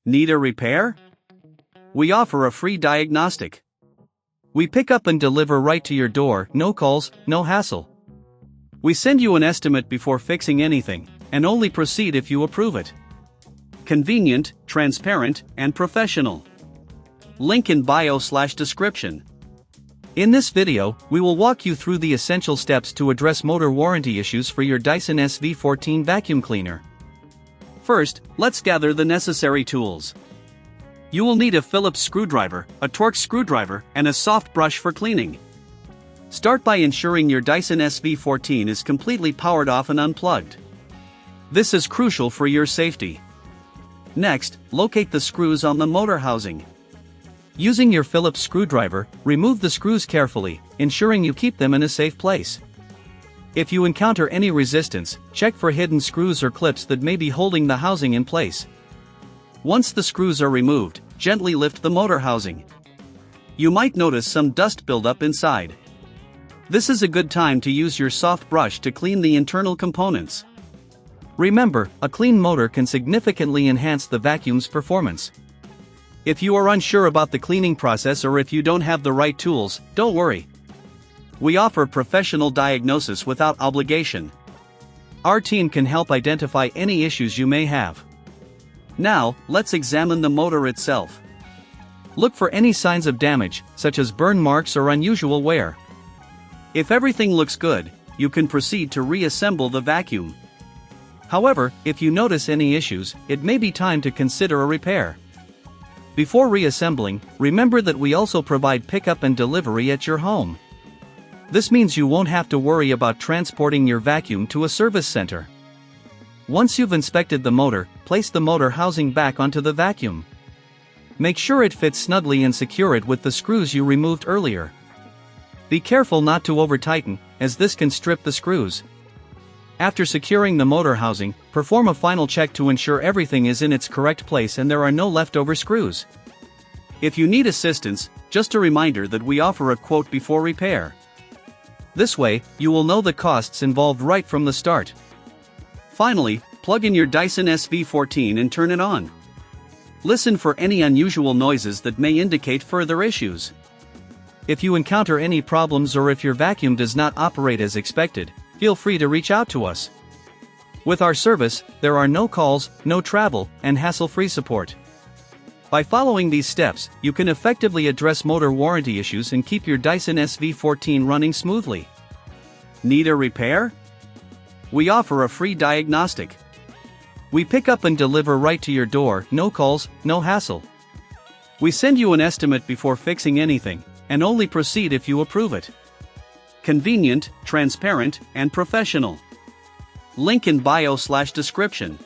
Need a repair? We offer a free diagnostic. We pick up and deliver right to your door, no calls, no hassle. We send you an estimate before fixing anything, and only proceed if you approve it. Convenient, transparent, and professional. Link in bio/description. In this video, we will walk you through the essential steps to address motor warranty issues for your Dyson SV14 vacuum cleaner. First, let's gather the necessary tools. You will need a Phillips screwdriver, a Torx screwdriver, and a soft brush for cleaning. Start by ensuring your Dyson SV14 is completely powered off and unplugged. This is crucial for your safety. Next, locate the screws on the motor housing. Using your Phillips screwdriver, remove the screws carefully, ensuring you keep them in a safe place. If you encounter any resistance, check for hidden screws or clips that may be holding the housing in place. Once the screws are removed, gently lift the motor housing. You might notice some dust buildup inside. This is a good time to use your soft brush to clean the internal components. Remember, a clean motor can significantly enhance the vacuum's performance. If you are unsure about the cleaning process or if you don't have the right tools, don't worry. We offer professional diagnosis without obligation. Our team can help identify any issues you may have. Now, let's examine the motor itself. Look for any signs of damage, such as burn marks or unusual wear. If everything looks good, you can proceed to reassemble the vacuum. However, if you notice any issues, it may be time to consider a repair. Before reassembling, remember that we also provide pickup and delivery at your home. This means you won't have to worry about transporting your vacuum to a service center. Once you've inspected the motor, place the motor housing back onto the vacuum. Make sure it fits snugly and secure it with the screws you removed earlier. Be careful not to over-tighten, as this can strip the screws. After securing the motor housing, perform a final check to ensure everything is in its correct place and there are no leftover screws. If you need assistance, just a reminder that we offer a quote before repair. This way, you will know the costs involved right from the start. Finally, plug in your Dyson SV14 and turn it on. Listen for any unusual noises that may indicate further issues. If you encounter any problems or if your vacuum does not operate as expected, feel free to reach out to us. With our service, there are no calls, no travel, and hassle-free support. By following these steps, you can effectively address motor warranty issues and keep your Dyson SV14 running smoothly. Need a repair? We offer a free diagnostic. We pick up and deliver right to your door, no calls, no hassle. We send you an estimate before fixing anything, and only proceed if you approve it. Convenient, transparent, and professional. Link in bio/description.